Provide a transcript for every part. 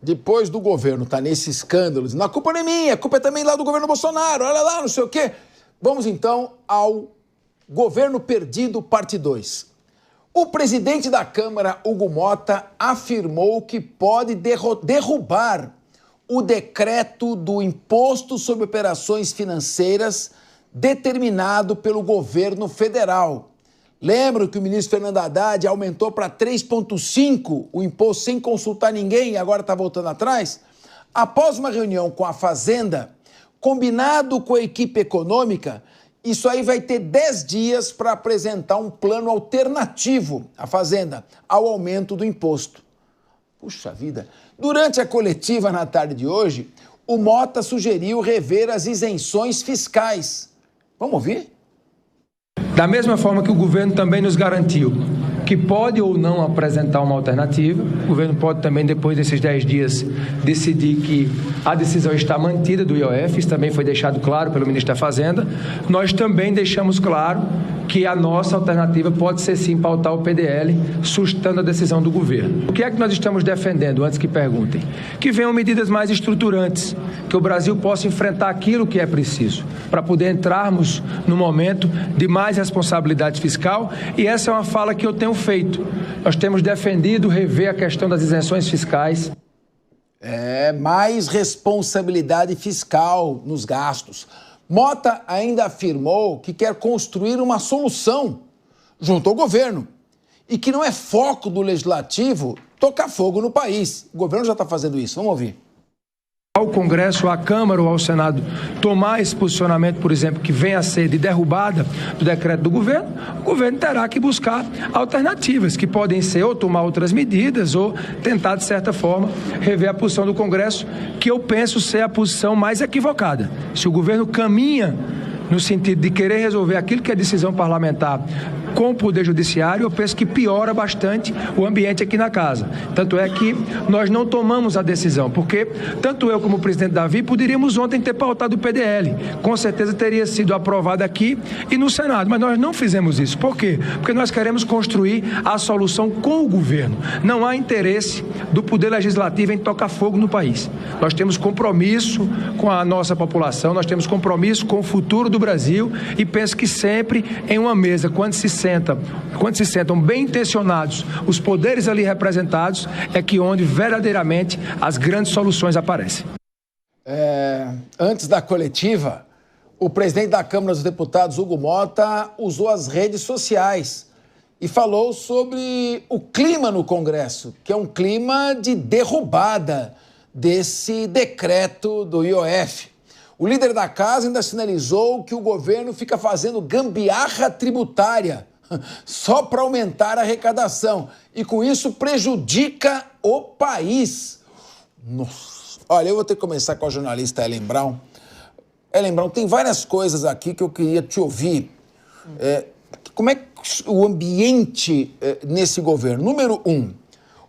Depois do governo estar nesse escândalo, dizendo, a culpa não é minha, a culpa é também lá do governo Bolsonaro, olha lá, não sei o quê. Vamos então ao governo perdido, parte 2. O presidente da Câmara, Hugo Motta, afirmou que pode derrubar o decreto do Imposto sobre Operações Financeiras determinado pelo governo federal. Lembram que o ministro Fernando Haddad aumentou para 3,5% o imposto sem consultar ninguém e agora está voltando atrás? Após uma reunião com a Fazenda, combinado com a equipe econômica, isso aí vai ter 10 dias para apresentar um plano alternativo à Fazenda ao aumento do imposto. Puxa vida! Durante a coletiva na tarde de hoje, o Motta sugeriu rever as isenções fiscais. Vamos ouvir? Da mesma forma que o governo também nos garantiu que pode ou não apresentar uma alternativa, o governo pode também, depois desses 10 dias, decidir que a decisão está mantida do IOF, isso também foi deixado claro pelo ministro da Fazenda. Nós também deixamos claro que a nossa alternativa pode ser sim pautar o PDL, sustentando a decisão do governo. O que é que nós estamos defendendo, antes que perguntem? Que venham medidas mais estruturantes, que o Brasil possa enfrentar aquilo que é preciso, para poder entrarmos no momento de mais responsabilidade fiscal, e essa é uma fala que eu tenho feito. Nós temos defendido rever a questão das isenções fiscais. Mais responsabilidade fiscal nos gastos. Motta ainda afirmou que quer construir uma solução junto ao governo e que não é foco do legislativo tocar fogo no país. O governo já está fazendo isso. Vamos ouvir. Ao Congresso, à Câmara ou ao Senado tomar esse posicionamento, por exemplo, que venha a ser de derrubada do decreto do governo, o governo terá que buscar alternativas, que podem ser ou tomar outras medidas ou tentar, de certa forma, rever a posição do Congresso, que eu penso ser a posição mais equivocada. Se o governo caminha no sentido de querer resolver aquilo que é decisão parlamentar com o Poder Judiciário, eu penso que piora bastante o ambiente aqui na casa. Tanto é que nós não tomamos a decisão, porque tanto eu como o presidente Davi poderíamos ontem ter pautado o PDL. Com certeza teria sido aprovado aqui e no Senado, mas nós não fizemos isso. Por quê? Porque nós queremos construir a solução com o governo. Não há interesse do Poder Legislativo em tocar fogo no país. Nós temos compromisso com a nossa população, nós temos compromisso com o futuro do Brasil e penso que sempre em uma mesa, quando se sentam bem intencionados os poderes ali representados, é que onde verdadeiramente as grandes soluções aparecem. Antes da coletiva, o presidente da Câmara dos Deputados, Hugo Motta, usou as redes sociais e falou sobre o clima no Congresso, que é um clima de derrubada desse decreto do IOF. O líder da casa ainda sinalizou que o governo fica fazendo gambiarra tributária só para aumentar a arrecadação e com isso prejudica o país. Nossa. Olha, eu vou ter que começar com a jornalista Ellen Brown. Ellen Brown, tem várias coisas aqui que eu queria te ouvir. Como é que o ambiente nesse governo? Número 1,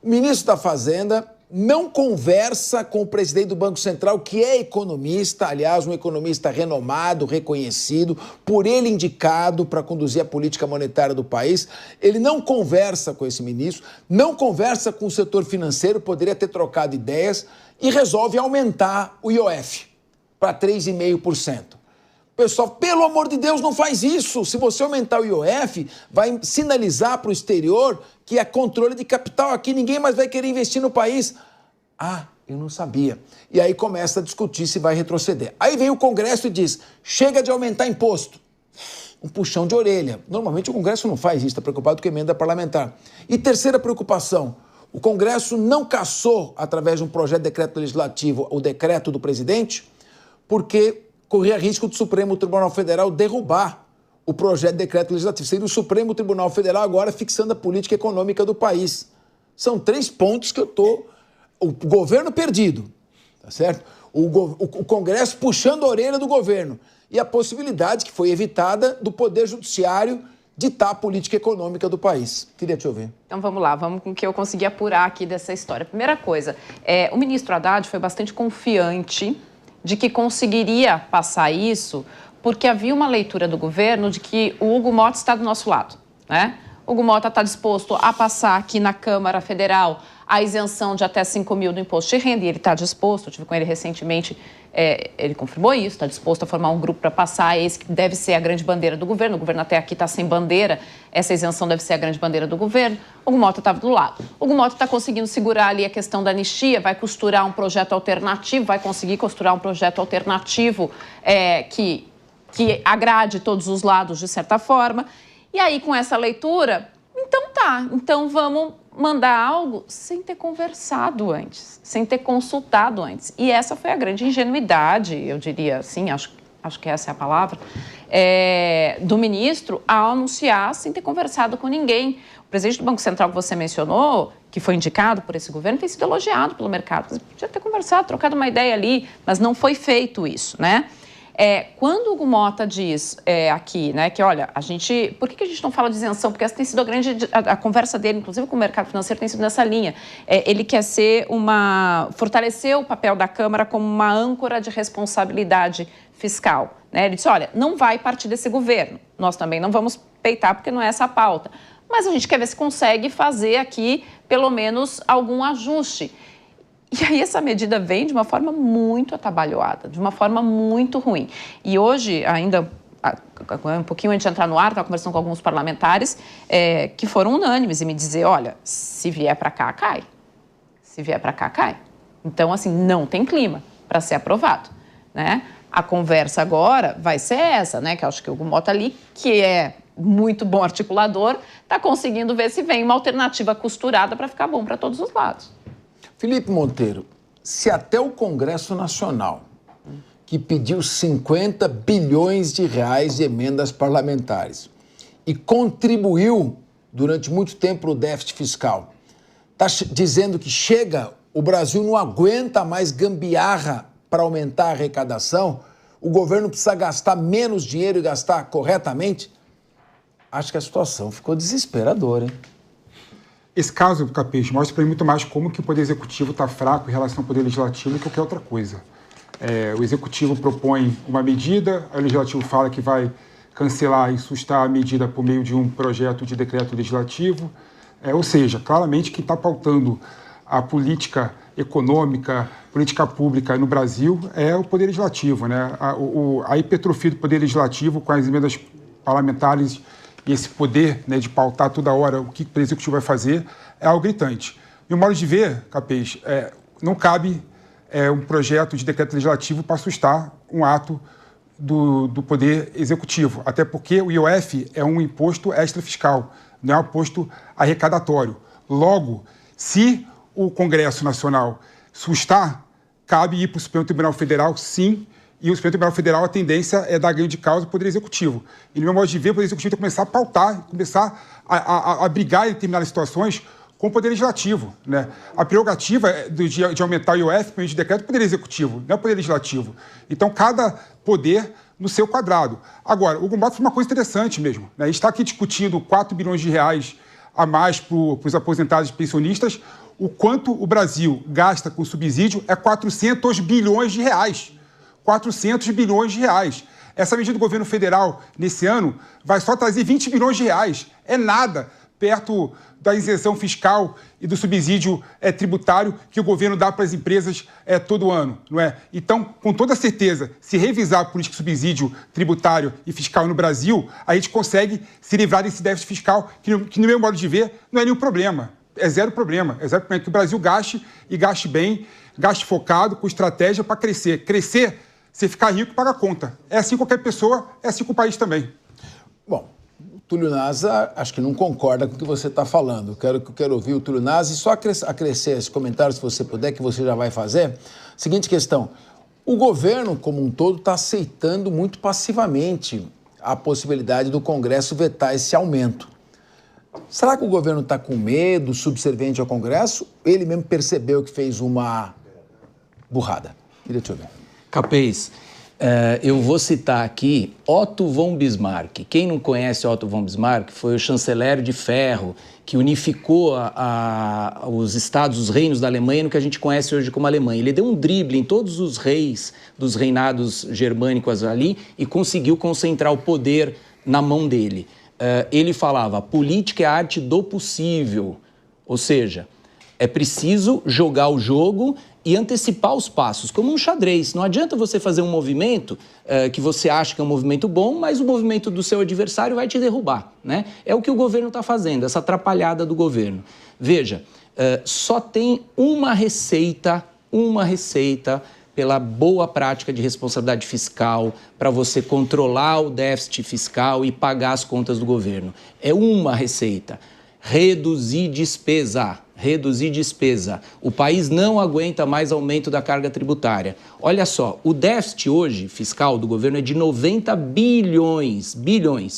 o ministro da Fazenda não conversa com o presidente do Banco Central, que é economista, aliás, um economista renomado, reconhecido, por ele indicado para conduzir a política monetária do país. Ele não conversa com esse ministro, não conversa com o setor financeiro, poderia ter trocado ideias, e resolve aumentar o IOF para 3,5%. Pessoal, pelo amor de Deus, não faz isso. Se você aumentar o IOF, vai sinalizar para o exterior que é controle de capital. Aqui ninguém mais vai querer investir no país. Ah, eu não sabia. E aí começa a discutir se vai retroceder. Aí vem o Congresso e diz, chega de aumentar imposto. Um puxão de orelha. Normalmente o Congresso não faz isso, está preocupado com a emenda parlamentar. E terceira preocupação, o Congresso não cassou, através de um projeto de decreto legislativo, o decreto do presidente, porque corria risco do Supremo Tribunal Federal derrubar o projeto de decreto legislativo. Seria o Supremo Tribunal Federal agora fixando a política econômica do país. São 3 pontos que eu estou... O governo perdido, tá certo? O Congresso puxando a orelha do governo. E a possibilidade, que foi evitada, do Poder Judiciário ditar a política econômica do país. Queria te ouvir. Então vamos lá, vamos com o que eu consegui apurar aqui dessa história. Primeira coisa, o ministro Haddad foi bastante confiante de que conseguiria passar isso, porque havia uma leitura do governo de que o Hugo Motta está do nosso lado, né? O Hugo Motta está disposto a passar aqui na Câmara Federal a isenção de até 5 mil do imposto de renda, e ele está disposto, eu estive com ele recentemente, ele confirmou isso, está disposto a formar um grupo para passar, esse que deve ser a grande bandeira do governo. O governo até aqui está sem bandeira, essa isenção deve ser a grande bandeira do governo. O Hugo Mota estava do lado. O Hugo Mota está conseguindo segurar ali a questão da anistia, vai costurar um projeto alternativo, vai conseguir costurar um projeto alternativo que agrade todos os lados de certa forma. E aí, com essa leitura, então vamos mandar algo sem ter conversado antes, sem ter consultado antes. E essa foi a grande ingenuidade, eu diria assim, acho que essa é a palavra, do ministro ao anunciar sem ter conversado com ninguém. O presidente do Banco Central que você mencionou, que foi indicado por esse governo, tem sido elogiado pelo mercado. Você podia ter conversado, trocado uma ideia ali, mas não foi feito isso, né? Quando o Hugo Mota diz aqui, né, que olha, por que a gente não fala de isenção? Porque essa tem sido a conversa dele, inclusive com o mercado financeiro, tem sido nessa linha. Ele quer fortalecer o papel da Câmara como uma âncora de responsabilidade fiscal, né? Ele disse, olha, não vai partir desse governo, nós também não vamos peitar porque não é essa a pauta, mas a gente quer ver se consegue fazer aqui, pelo menos, algum ajuste. E aí essa medida vem de uma forma muito atabalhoada, de uma forma muito ruim. E hoje, ainda um pouquinho antes de entrar no ar, estava conversando com alguns parlamentares que foram unânimes e me dizer, olha, se vier para cá, cai. Se vier para cá, cai. Então, assim, não tem clima para ser aprovado, né? A conversa agora vai ser essa, né? Que eu acho que o Hugo Mota ali, que é muito bom articulador, está conseguindo ver se vem uma alternativa costurada para ficar bom para todos os lados. Felipe Monteiro, se até o Congresso Nacional, que pediu 50 bilhões de reais de emendas parlamentares e contribuiu durante muito tempo para o déficit fiscal, está dizendo que chega, o Brasil não aguenta mais gambiarra para aumentar a arrecadação, o governo precisa gastar menos dinheiro e gastar corretamente, acho que a situação ficou desesperadora, hein? Esse caso, Capês, mostra para mim muito mais como que o Poder Executivo está fraco em relação ao Poder Legislativo do que qualquer outra coisa. O Executivo propõe uma medida, o Legislativo fala que vai cancelar e sustar a medida por meio de um projeto de decreto legislativo. Ou seja, claramente quem está pautando a política econômica, política pública no Brasil é o Poder Legislativo, né? A hipertrofia do Poder Legislativo com as emendas parlamentares e esse poder, né, de pautar toda hora o que o Executivo vai fazer, é algo gritante. Meu modo de ver, Capês, não cabe um projeto de decreto legislativo para assustar um ato do Poder Executivo, até porque o IOF é um imposto extrafiscal, não é um imposto arrecadatório. Logo, se o Congresso Nacional sustar, cabe ir para o Supremo Tribunal Federal, sim, e o Supremo Tribunal Federal, a tendência é dar ganho de causa ao Poder Executivo. E, no meu modo de ver, o Poder Executivo tem que começar a pautar, começar a brigar em determinadas situações com o Poder Legislativo, né? A prerrogativa de aumentar o IOF por meio de decreto é o Poder Executivo, não é o Poder Legislativo. Então, cada poder no seu quadrado. Agora, o Hugo Mota foi uma coisa interessante mesmo, né? A gente está aqui discutindo 4 bilhões de reais a mais para os aposentados e pensionistas. O quanto o Brasil gasta com subsídio é 400 bilhões de reais. 400 bilhões de reais. Essa medida do governo federal, nesse ano, vai só trazer 20 bilhões de reais. É nada perto da isenção fiscal e do subsídio tributário que o governo dá para as empresas todo ano, não é? Então, com toda certeza, se revisar a política de subsídio tributário e fiscal no Brasil, a gente consegue se livrar desse déficit fiscal, que no meu modo de ver, não é nenhum problema. É zero problema. É zero problema que o Brasil gaste e gaste bem, gaste focado, com estratégia para crescer. Crescer, você ficar rico, paga a conta. É assim com qualquer pessoa, é assim com o país também. Bom, o Túlio Naza acho que não concorda com o que você está falando. Quero ouvir o Túlio Naza e só acrescer esse comentário, se você puder, que você já vai fazer. Seguinte questão, o governo como um todo está aceitando muito passivamente a possibilidade do Congresso vetar esse aumento. Será que o governo está com medo, subserviente ao Congresso? Ele mesmo percebeu que fez uma burrada. Queria te ouvir. Capês, eu vou citar aqui Otto von Bismarck. Quem não conhece Otto von Bismarck foi o chanceler de ferro que unificou os estados, os reinos da Alemanha no que a gente conhece hoje como Alemanha. Ele deu um drible em todos os reis dos reinados germânicos ali e conseguiu concentrar o poder na mão dele. Ele falava, política é a arte do possível, ou seja, É preciso jogar o jogo e antecipar os passos, como um xadrez. Não adianta você fazer um movimento que você acha que é um movimento bom, mas o movimento do seu adversário vai te derrubar, né? É o que o governo está fazendo, essa atrapalhada do governo. Veja, só tem uma receita pela boa prática de responsabilidade fiscal, para você controlar o déficit fiscal e pagar as contas do governo. É uma receita: reduzir despesa. Reduzir despesa. O país não aguenta mais aumento da carga tributária. Olha só, o déficit hoje fiscal do governo é de 90 bilhões.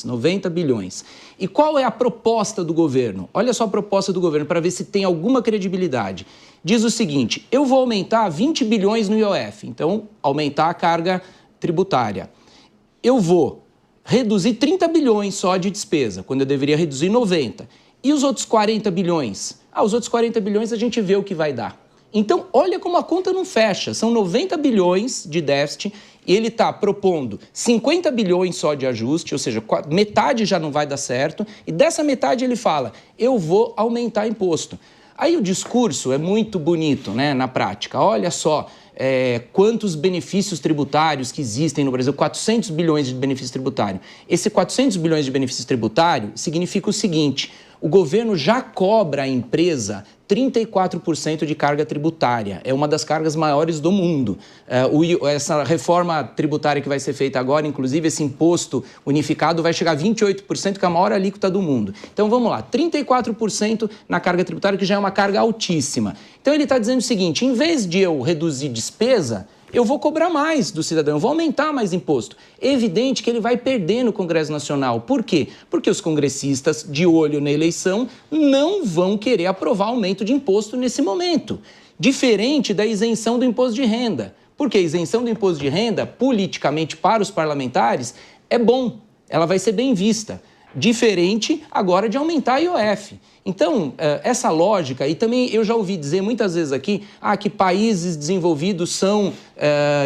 90 bilhões. E qual é a proposta do governo? Olha só a proposta do governo para ver se tem alguma credibilidade. Diz o seguinte: eu vou aumentar 20 bilhões no IOF, então aumentar a carga tributária. Eu vou reduzir 30 bilhões só de despesa, quando eu deveria reduzir 90. E os outros 40 bilhões? Os outros 40 bilhões a gente vê o que vai dar. Então, olha como a conta não fecha. São 90 bilhões de déficit e ele está propondo 50 bilhões só de ajuste, ou seja, metade já não vai dar certo. E dessa metade ele fala: eu vou aumentar imposto. Aí o discurso é muito bonito, né, na prática. Olha só quantos benefícios tributários que existem no Brasil, 400 bilhões de benefício tributário. Esse 400 bilhões de benefício tributário significa o seguinte: o governo já cobra à empresa 34% de carga tributária. É uma das cargas maiores do mundo. Essa reforma tributária que vai ser feita agora, inclusive esse imposto unificado, vai chegar a 28%, que é a maior alíquota do mundo. Então vamos lá, 34% na carga tributária, que já é uma carga altíssima. Então ele está dizendo o seguinte: em vez de eu reduzir despesa, eu vou cobrar mais do cidadão, eu vou aumentar mais imposto. É evidente que ele vai perder no Congresso Nacional. Por quê? Porque os congressistas, de olho na eleição, não vão querer aprovar aumento de imposto nesse momento. Diferente da isenção do imposto de renda. Porque a isenção do imposto de renda, politicamente para os parlamentares, é bom. Ela vai ser bem vista. Diferente agora de aumentar a IOF. Então, essa lógica, e também eu já ouvi dizer muitas vezes aqui, que países desenvolvidos são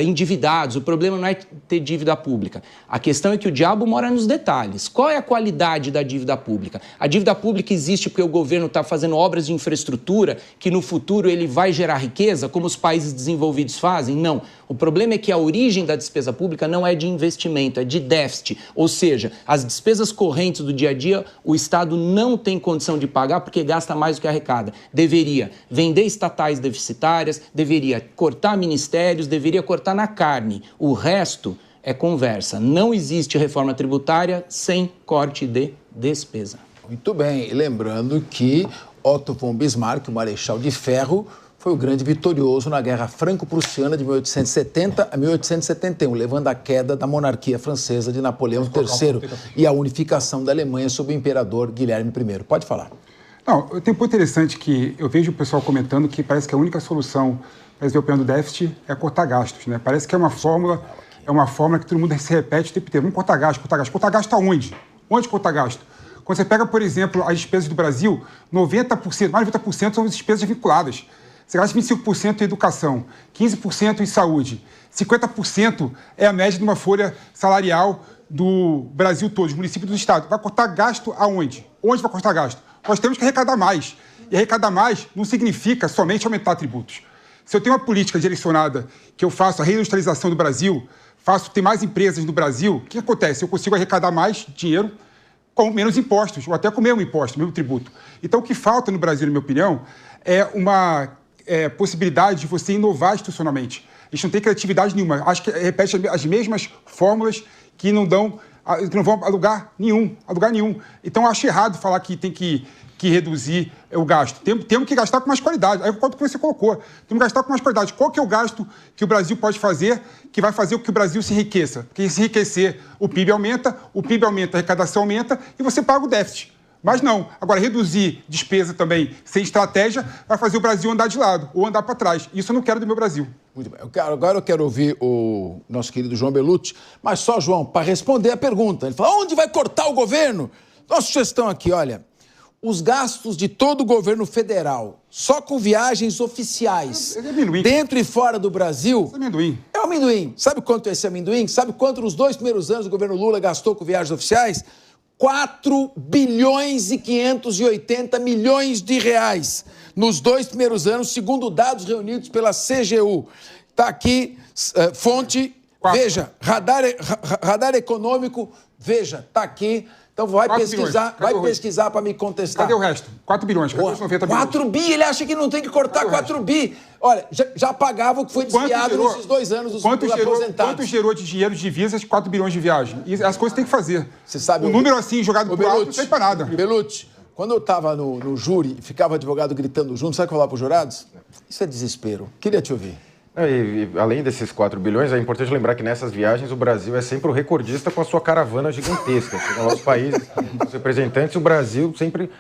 endividados, o problema não é ter dívida pública. A questão é que o diabo mora nos detalhes. Qual é a qualidade da dívida pública? A dívida pública existe porque o governo está fazendo obras de infraestrutura que no futuro ele vai gerar riqueza, como os países desenvolvidos fazem? Não. O problema é que a origem da despesa pública não é de investimento, é de déficit. Ou seja, as despesas correntes do dia a dia, o Estado não tem condição de pagar porque gasta mais do que arrecada. Deveria vender estatais deficitárias, deveria cortar ministérios, deveria cortar na carne. O resto é conversa. Não existe reforma tributária sem corte de despesa. Muito bem. E lembrando que Otto von Bismarck, o Marechal de Ferro, foi o grande vitorioso na Guerra Franco-Prussiana de 1870 a 1871, levando à queda da monarquia francesa de Napoleão III e a unificação da Alemanha sob o imperador Guilherme I. Pode falar. Não, tem um ponto interessante que eu vejo o pessoal comentando que parece que a única solução para resolver o problema do déficit é cortar gastos, né? Parece que é uma fórmula que todo mundo se repete o tempo inteiro. Vamos cortar gasto, cortar gasto. Cortar gasto aonde? Onde cortar gasto? Quando você pega, por exemplo, as despesas do Brasil, 90%, mais de 90% são despesas vinculadas. Você gasta 25% em educação, 15% em saúde, 50% é a média de uma folha salarial do Brasil todo, dos municípios do Estado. Vai cortar gasto aonde? Onde vai cortar gasto? Nós temos que arrecadar mais. E arrecadar mais não significa somente aumentar tributos. Se eu tenho uma política direcionada que eu faço a reindustrialização do Brasil, faço ter mais empresas no Brasil, o que acontece? Eu consigo arrecadar mais dinheiro com menos impostos, ou até com o mesmo imposto, o mesmo tributo. Então, o que falta no Brasil, na minha opinião, é uma possibilidade de você inovar institucionalmente. A gente não tem criatividade nenhuma. Acho que repete as mesmas fórmulas que não vão a lugar nenhum. Então, acho errado falar que tem que reduzir o gasto. Temos que gastar com mais qualidade. Aí eu concordo com o que você colocou. Temos que gastar com mais qualidade. Qual que é o gasto que o Brasil pode fazer que vai fazer com que o Brasil se enriqueça? Porque se enriquecer, o PIB aumenta, a arrecadação aumenta e você paga o déficit. Mas não. Agora, reduzir despesa também sem estratégia vai fazer o Brasil andar de lado ou andar para trás. Isso eu não quero do meu Brasil. Muito bem. Agora eu quero ouvir o nosso querido João Belucci, mas só, João, para responder a pergunta. Ele fala, onde vai cortar o governo? Nossa sugestão aqui, olha, os gastos de todo o governo federal, só com viagens oficiais, dentro e fora do Brasil... É amendoim. É um amendoim. Sabe quanto é esse amendoim? Sabe quanto nos 2 primeiros anos o governo Lula gastou com viagens oficiais? 4 bilhões e 580 milhões de reais. nos 2 primeiros anos, segundo dados reunidos pela CGU. Está aqui, fonte, 4. veja, radar econômico, veja, está aqui. Então vai pesquisar para me contestar. Cadê o resto? 4 bilhões, cadê os 90 bilhões? 4 bi, ele acha que não tem que cortar 4 bi. Olha, já pagava o que foi desviado nesses 2 anos dos aposentados. Quanto gerou de dinheiro de divisas 4 bilhões de viagem? E as coisas tem que fazer. Você sabe, o número assim, jogado pro alto, não serve para nada. Belucci, quando eu estava no júri e ficava advogado gritando junto, sabe o que eu falava para os jurados? Isso é desespero. Queria te ouvir. E além desses 4 bilhões, é importante lembrar que nessas viagens o Brasil é sempre o recordista com a sua caravana gigantesca. Chegam lá os países, os representantes, o Brasil sempre...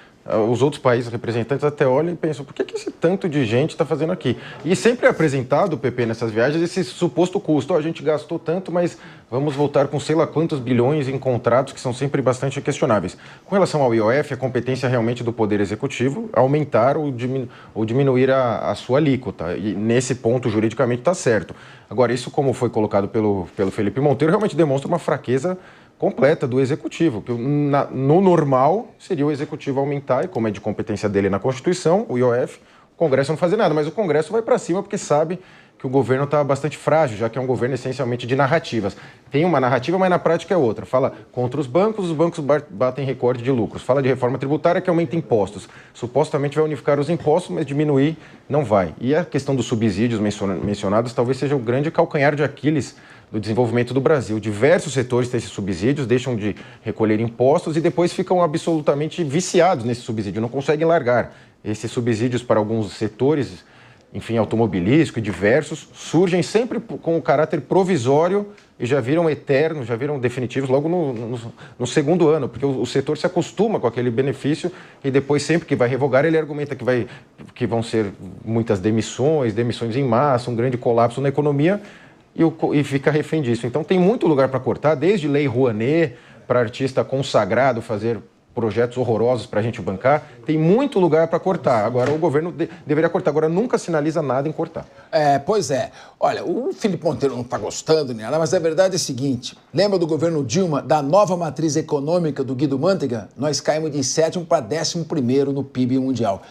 Os outros países representantes até olham e pensam, por que esse tanto de gente está fazendo aqui? E sempre é apresentado, o PP, nessas viagens, esse suposto custo. A gente gastou tanto, mas vamos voltar com sei lá quantos bilhões em contratos que são sempre bastante questionáveis. Com relação ao IOF, a competência realmente do Poder Executivo aumentar ou diminuir a sua alíquota. E nesse ponto, juridicamente, está certo. Agora, isso, como foi colocado pelo Felipe Monteiro, realmente demonstra uma fraqueza completa do Executivo, que no normal seria o Executivo aumentar, e como é de competência dele na Constituição, o IOF, o Congresso não fazer nada, mas o Congresso vai para cima porque sabe que o governo está bastante frágil, já que é um governo essencialmente de narrativas. Tem uma narrativa, mas na prática é outra. Fala contra os bancos batem recorde de lucros. Fala de reforma tributária que aumenta impostos. Supostamente vai unificar os impostos, mas diminuir não vai. E a questão dos subsídios mencionados talvez seja o grande calcanhar de Aquiles do desenvolvimento do Brasil. Diversos setores têm esses subsídios, deixam de recolher impostos e depois ficam absolutamente viciados nesse subsídio, não conseguem largar. Esses subsídios para alguns setores, enfim, automobilístico e diversos, surgem sempre com o caráter provisório e já viram eternos, já viram definitivos logo no segundo ano, porque o setor se acostuma com aquele benefício e depois, sempre que vai revogar, ele argumenta que vão ser muitas demissões em massa, um grande colapso na economia, e fica refém disso. Então tem muito lugar para cortar, desde Lei Rouanet, para artista consagrado fazer projetos horrorosos para a gente bancar, tem muito lugar para cortar. Agora, o governo deveria cortar. Agora, nunca sinaliza nada em cortar. Pois é. Olha, o Felipe Monteiro não está gostando nem nada, mas a verdade é a seguinte. Lembra do governo Dilma, da nova matriz econômica do Guido Mantega? Nós caímos de 7º para 11º no PIB mundial.